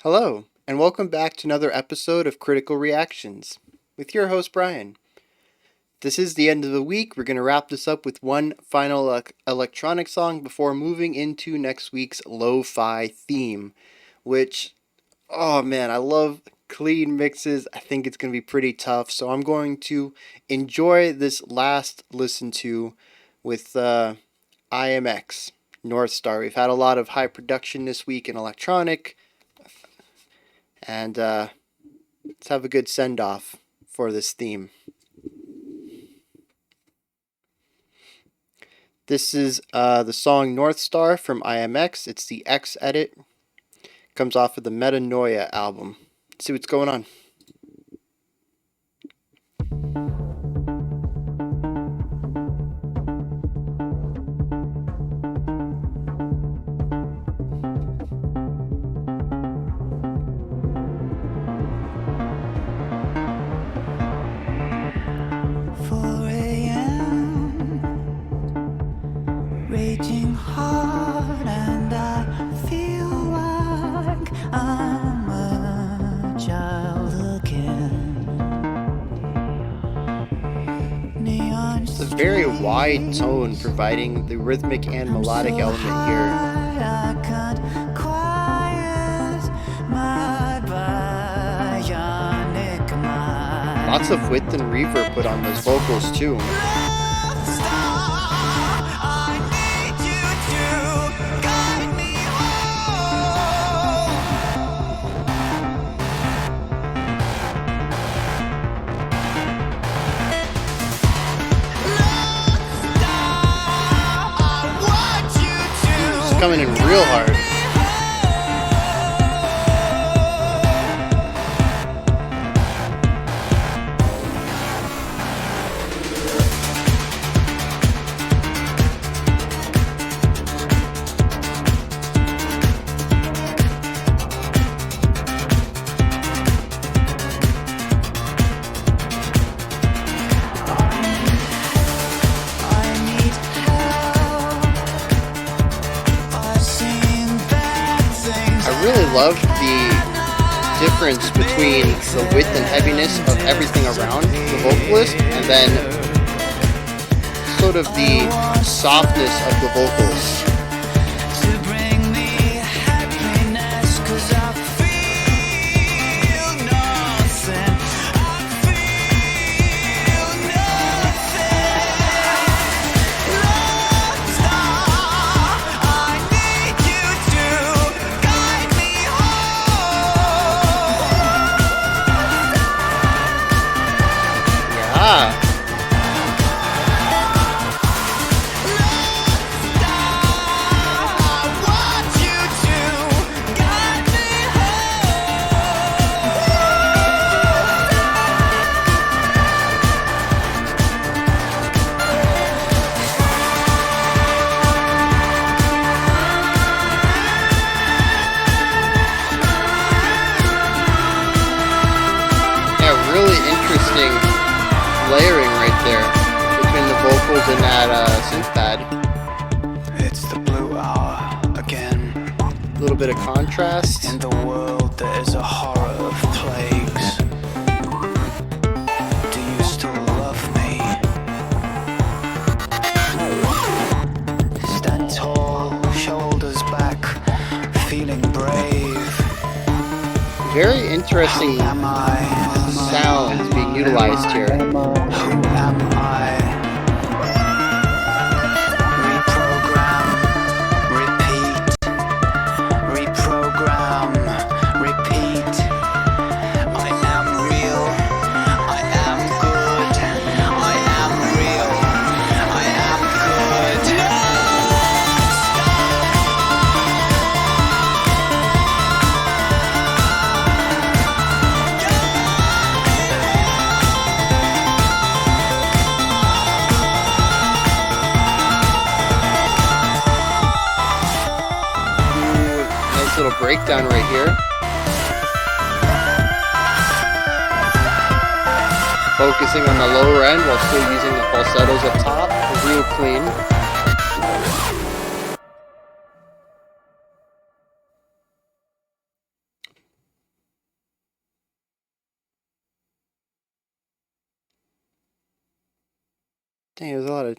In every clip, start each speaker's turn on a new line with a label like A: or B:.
A: Hello, and welcome back to another episode of Critical Reactions with your host, Bryan. This is the end of the week. We're going to wrap this up with one final electronic song before moving into next week's lo-fi theme, which, oh man, I love clean mixes. I think it's going to be pretty tough, so I'm going to enjoy this last listen to with IAMX, North Star. We've had a lot of high production this week in electronic. And let's have a good send-off for this theme. This is the song North Star from IAMX. It's the X edit. Comes off of the Metanoia album. Let's see what's going on.
B: Raging hard, and I feel like I'm a child again.
A: It's a very wide tone, providing the rhythmic and melodic element here. Lots of width and reverb put on those vocals too. Coming in real hard. I really love the difference between the width and heaviness of everything around the vocalist and then sort of the softness of the vocals. Layering right there between the vocals and that synth pad.
B: It's the blue hour again.
A: A little bit of contrast.
B: In the world there is a horror of plagues. Do you still love me? Stand tall, shoulders back, feeling brave.
A: Very interesting sounds being utilized here.
B: Who am I? Reprogram, repeat. I am real, I am good. I am real, I am good.
A: Little breakdown right here. Focusing on the lower end while still using the falsettos up top. Real clean. Dang, there's a lot of.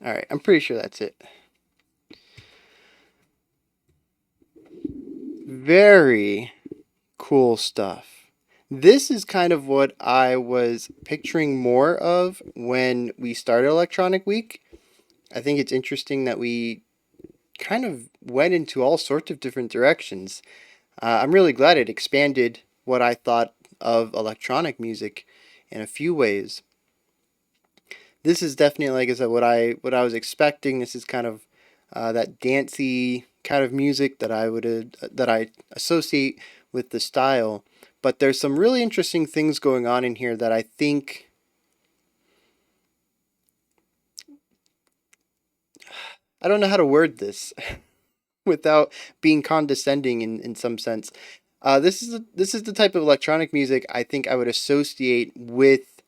A: All right, I'm pretty sure that's it. Very cool stuff. This is kind of what I was picturing more of when we started Electronic Week. I think it's interesting that we kind of went into all sorts of different directions. I'm really glad it expanded what I thought of electronic music in a few ways. This is definitely, like I said, what I was expecting. This is kind of that dancey kind of music that I associate with the style. But there's some really interesting things going on in here that I think I don't know how to word this without being condescending in some sense. This is the type of electronic music I think I would associate with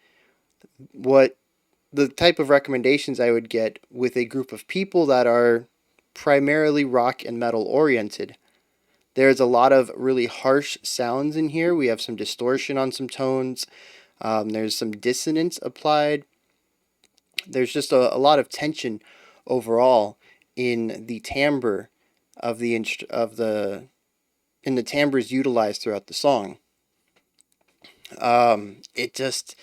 A: what the type of recommendations I would get with a group of people that are primarily rock and metal oriented. There's a lot of really harsh sounds in here. We have some distortion on some tones. There's some dissonance applied. There's just a lot of tension overall in the timbre of the in the timbres utilized throughout the song. It just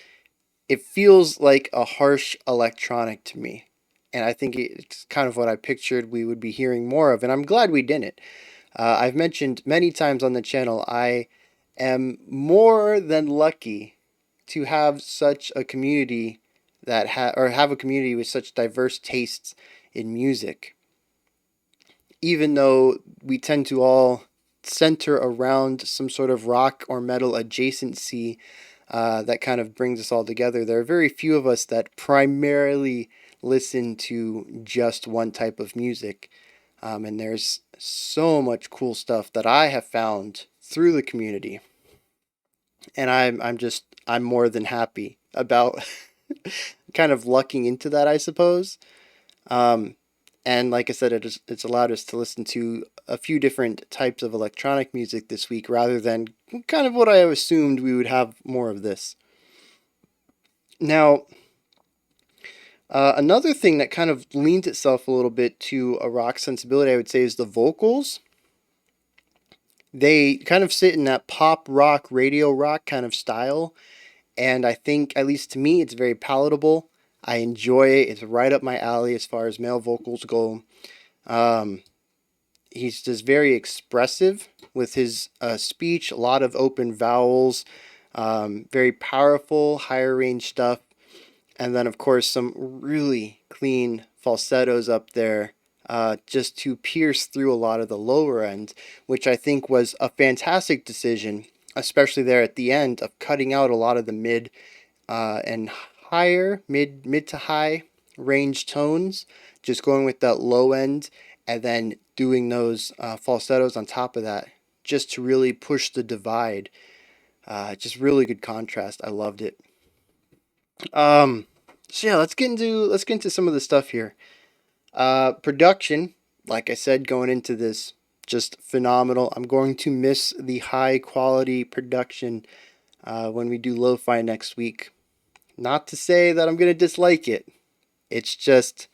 A: it feels like a harsh electronic to me. And I think it's kind of what I pictured we would be hearing more of, and I'm glad we didn't. I've mentioned many times on the channel, I am more than lucky to have such a community or have a community with such diverse tastes in music. Even though we tend to all center around some sort of rock or metal adjacency that kind of brings us all together. There are very few of us that primarily listen to just one type of music. And there's so much cool stuff that I have found through the community. And I'm more than happy about kind of lucking into that, I suppose. Um, and like I said, it's allowed us to listen to a few different types of electronic music this week rather than kind of what I assumed we would have more of this. Now, another thing that kind of leans itself a little bit to a rock sensibility, I would say, is the vocals. They kind of sit in that pop rock, radio rock kind of style, and I think, at least to me, it's very palatable. I enjoy it. It's right up my alley as far as male vocals go. Um, he's just very expressive with his speech, a lot of open vowels, very powerful, higher range stuff. And then, of course, some really clean falsettos up there just to pierce through a lot of the lower end, which I think was a fantastic decision, especially there at the end of cutting out a lot of the mid and higher, mid to high range tones, just going with that low end and then doing those falsettos on top of that, just to really push the divide. Just really good contrast. I loved it. Um, so yeah, let's get into some of the stuff here. Production, like I said, going into this, just phenomenal. I'm going to miss the high quality production when we do lo-fi next week. Not to say that I'm gonna dislike it. It's just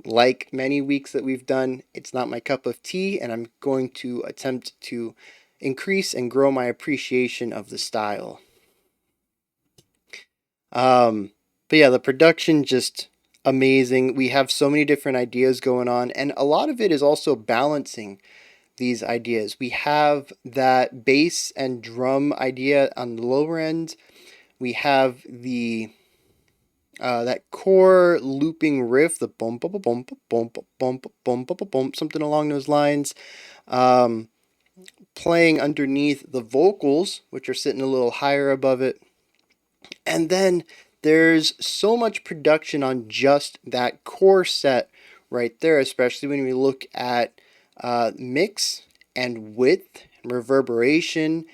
A: like many weeks that we've done, it's not my cup of tea, and I'm going to attempt to increase and grow my appreciation of the style. Um, but yeah, the production just amazing. We have so many different ideas going on, and a lot of it is also balancing these ideas. We have that bass and drum idea on the lower end. We have the that core looping riff, the bump bump bump bump bump bump bump bump, something along those lines. Um, Playing underneath the vocals, which are sitting a little higher above it. And then there's so much production on just that core set right there, especially when we look at mix and width, reverberation,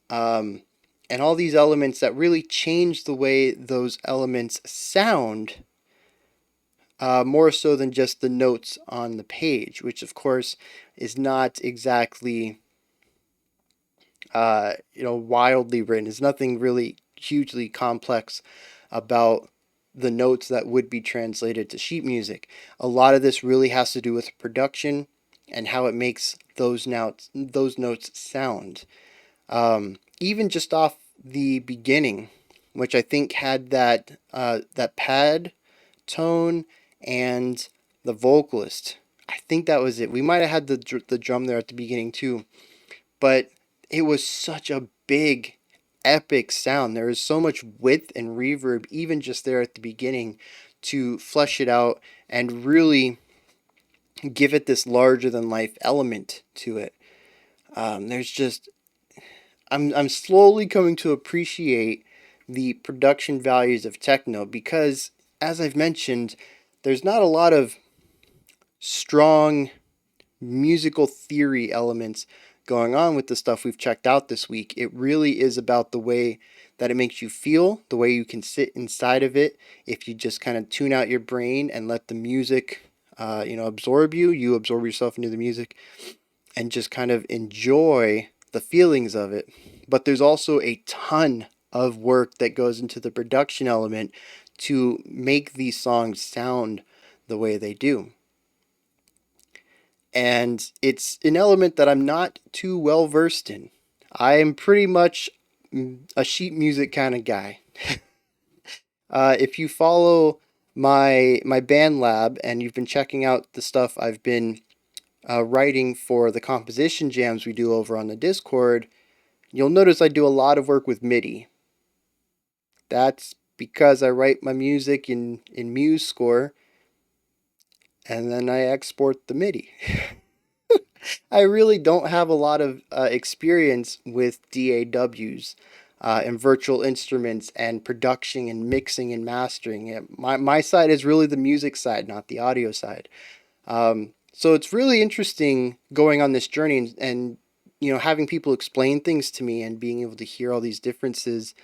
A: um, and all these elements that really change the way those elements sound, more so than just the notes on the page, which of course is not exactly wildly written. There's nothing really hugely complex about the notes that would be translated to sheet music. A lot of this really has to do with production and how it makes those notes sound. Even just off the beginning, which I think had that pad tone and the vocalist. I think that was it. We might have had the drum there at the beginning too, but it was such a big, epic sound. There is so much width and reverb, even just there at the beginning, to flesh it out and really give it this larger than life element to it. There's just I'm slowly coming to appreciate the production values of techno because, as I've mentioned, there's not a lot of strong musical theory elements going on with the stuff we've checked out this week. It really is about the way that it makes you feel, the way you can sit inside of it. If you just kind of tune out your brain and let the music, absorb you, you absorb yourself into the music and just kind of enjoy the feelings of it. But there's also a ton of work that goes into the production element to make these songs sound the way they do. And it's an element that I'm not too well versed in. I am pretty much a sheet music kind of guy. If you follow my band lab and you've been checking out the stuff I've been writing for the composition jams we do over on the Discord, you'll notice I do a lot of work with MIDI. That's because I write my music in MuseScore and then I export the MIDI. I really don't have a lot of experience with DAWs and virtual instruments and production and mixing and mastering. My side is really the music side, not the audio side. So it's really interesting going on this journey and having people explain things to me and being able to hear all these differences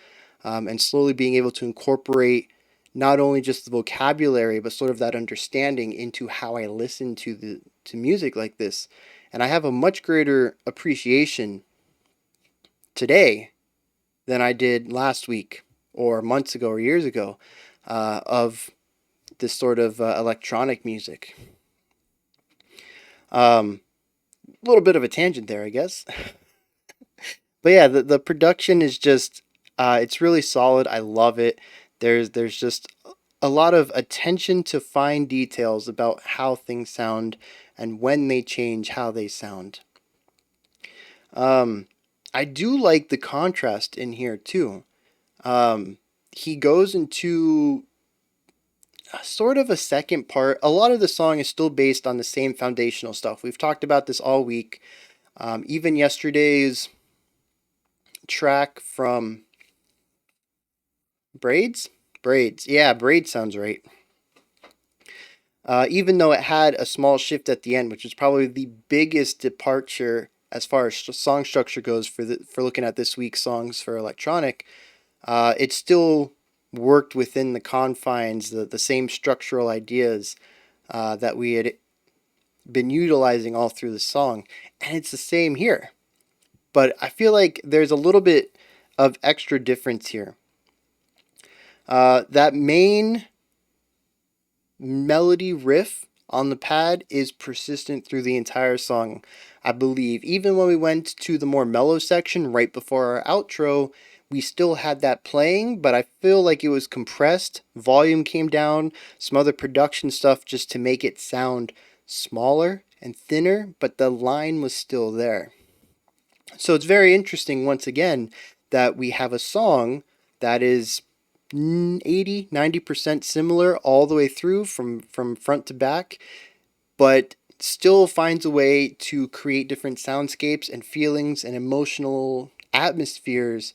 A: and slowly being able to incorporate not only just the vocabulary but sort of that understanding into how I listen to music like this. And I have a much greater appreciation today than I did last week or months ago or years ago of this sort of electronic music. A little bit of a tangent there, I guess. But yeah, the production is just it's really solid. I love it. There's just a lot of attention to fine details about how things sound and when they change how they sound. I do like the contrast in here too. He goes into sort of a second part. A lot of the song is still based on the same foundational stuff. We've talked about this all week. Even yesterday's track from Braids? Braids. Yeah, Braids sounds right. Even though it had a small shift at the end, which is probably the biggest departure as far as song structure goes for looking at this week's songs for electronic, it still worked within the confines, the same structural ideas that we had been utilizing all through the song, and it's the same here. But I feel like there's a little bit of extra difference here. That main melody riff on the pad is persistent through the entire song, I believe. Even when we went to the more mellow section right before our outro, we still had that playing, but I feel like it was compressed. Volume came down, some other production stuff just to make it sound smaller and thinner, but the line was still there. So it's very interesting, once again, that we have a song that is 80-90% similar all the way through from front to back, but still finds a way to create different soundscapes and feelings and emotional atmospheres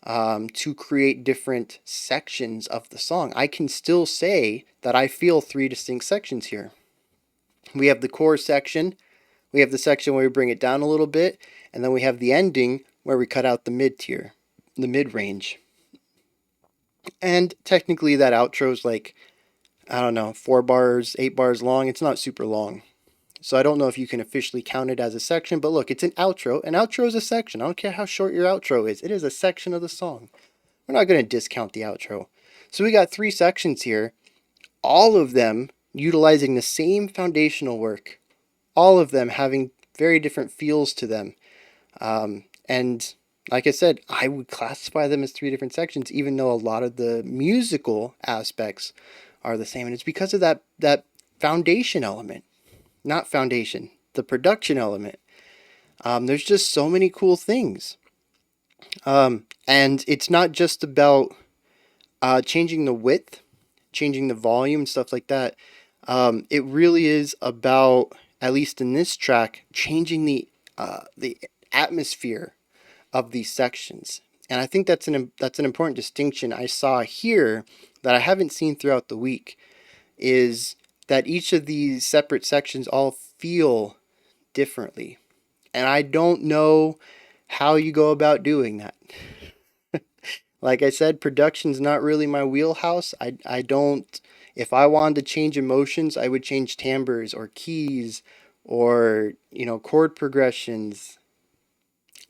A: to create different sections of the song. I can still say that I feel three distinct sections here. We have the core section, we have the section where we bring it down a little bit, and then we have the ending where we cut out the mid tier, the mid range. And technically that outro is like, I don't know, 4 bars, 8 bars long. It's not super long. So I don't know if you can officially count it as a section, but look, it's an outro. An outro is a section. I don't care how short your outro is. It is a section of the song. We're not going to discount the outro. So we got three sections here, all of them utilizing the same foundational work, all of them having very different feels to them. And like I said, I would classify them as three different sections, even though a lot of the musical aspects are the same. And it's because of that foundation element, not foundation, the production element. There's just so many cool things. And it's not just about changing the width, changing the volume, stuff like that. It really is about, at least in this track, changing the atmosphere of these sections. And I think that's an important distinction I saw here that I haven't seen throughout the week, is that each of these separate sections all feel differently. And I don't know how you go about doing that. Like I said, production's not really my wheelhouse. I don't, if I wanted to change emotions, I would change timbres or keys or, chord progressions.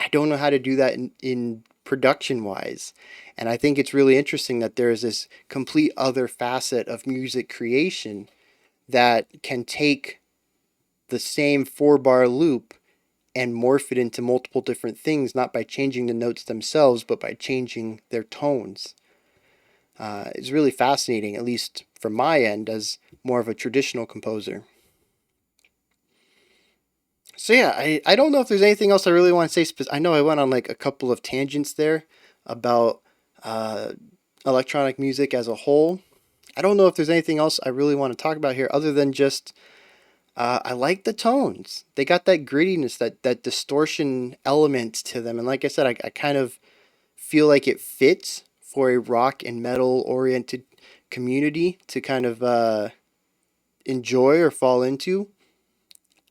A: I don't know how to do that in production wise. And I think it's really interesting that there is this complete other facet of music creation that can take the same 4-bar loop and morph it into multiple different things, not by changing the notes themselves, but by changing their tones. It's really fascinating, at least from my end, as more of a traditional composer. So yeah, I don't know if there's anything else I really want to say. I know I went on like a couple of tangents there about uh, electronic music as a whole. I don't know if there's anything else I really want to talk about here other than just I like the tones. They got that grittiness, that distortion element to them. And like I said, I kind of feel like it fits for a rock and metal oriented community to kind of enjoy or fall into.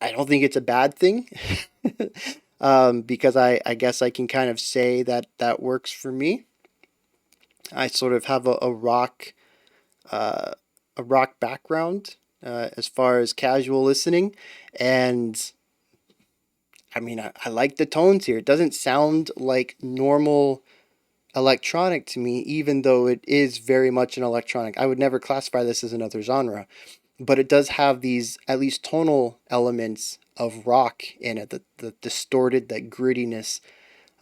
A: I don't think it's a bad thing. Because I guess I can kind of say that that works for me. I sort of have uh, a rock background as far as casual listening, and I mean I like the tones here. It doesn't sound like normal electronic to me, even though it is very much an electronic. I would never classify this as another genre, but it does have these at least tonal elements of rock in it, the distorted, that grittiness.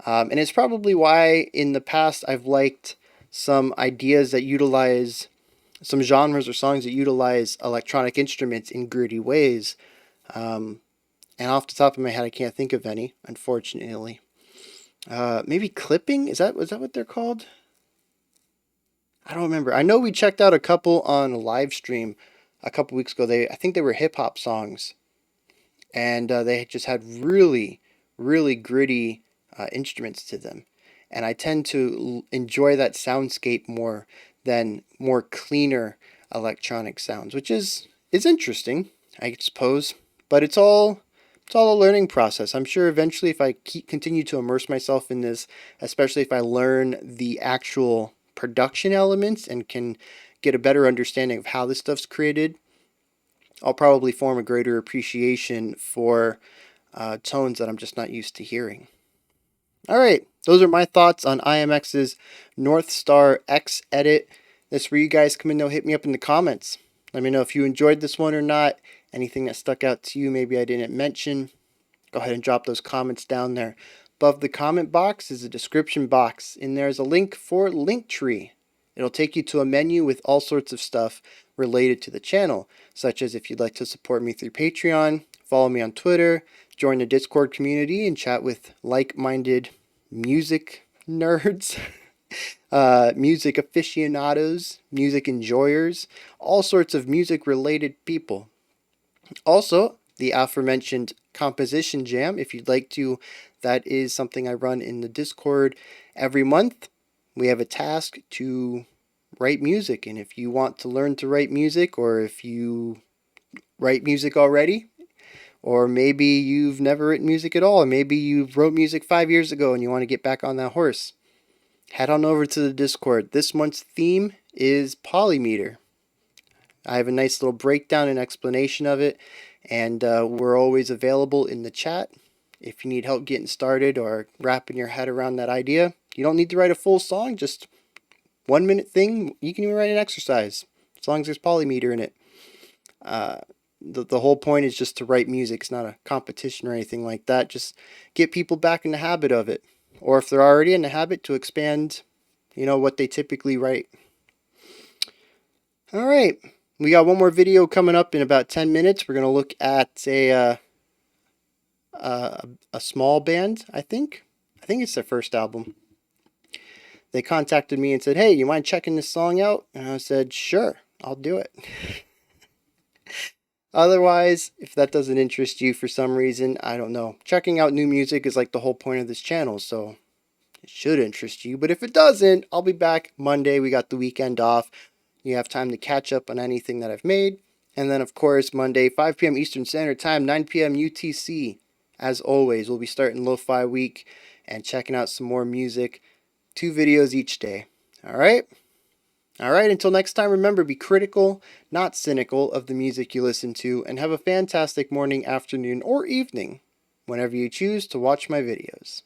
A: And it's probably why in the past I've liked some ideas that utilize some genres or songs that utilize electronic instruments in gritty ways. Um, and off the top of my head, I can't think of any, unfortunately. Maybe clipping? Is that what they're called? I don't remember. I know we checked out a couple on a live stream a couple weeks ago. I think they were hip hop songs, and they just had really, really gritty instruments to them. And I tend to enjoy that soundscape more than more cleaner electronic sounds, which is interesting, I suppose. But it's all a learning process. I'm sure eventually, if I continue to immerse myself in this, especially if I learn the actual production elements and can get a better understanding of how this stuff's created, I'll probably form a greater appreciation for tones that I'm just not used to hearing. All right, those are my thoughts on IMX's North Star X edit. That's where you guys come in, though. Hit me up in the comments. Let me know if you enjoyed this one or not. Anything that stuck out to you, maybe I didn't mention. Go ahead and drop those comments down there. Above the comment box is a description box, and there's a link for Linktree. It'll take you to a menu with all sorts of stuff related to the channel, such as if you'd like to support me through Patreon, follow me on Twitter, join the Discord community, and chat with like-minded music nerds, music aficionados, music enjoyers, all sorts of music-related people. Also, the aforementioned composition jam, if you'd like to, that is something I run in the Discord every month. We have a task to write music, and if you want to learn to write music, or if you write music already, or maybe you've never written music at all, or maybe you wrote music 5 years ago and you want to get back on that horse, head on over to the Discord. This month's theme is polymeter. I have a nice little breakdown and explanation of it, and we're always available in the chat if you need help getting started or wrapping your head around that idea. You don't need to write a full song, just 1 minute thing. You can even write an exercise as long as there's polymeter in it. The whole point is just to write music. It's not a competition or anything like that. Just get people back in the habit of it. Or if they're already in the habit, to expand, what they typically write. All right. We got one more video coming up in about 10 minutes. We're going to look at a small band, I think. I think it's their first album. They contacted me and said, "Hey, you mind checking this song out?" And I said, "Sure, I'll do it." Otherwise, if that doesn't interest you for some reason, I don't know. Checking out new music is like the whole point of this channel, so it should interest you. But if it doesn't, I'll be back Monday. We got the weekend off. You have time to catch up on anything that I've made. And then, of course, Monday, 5 p.m. Eastern Standard Time, 9 p.m. UTC. As always, we'll be starting Lo-Fi Week and checking out some more music. 2 videos each day. All right? All right, until next time, remember, be critical, not cynical of the music you listen to, and have a fantastic morning, afternoon, or evening whenever you choose to watch my videos.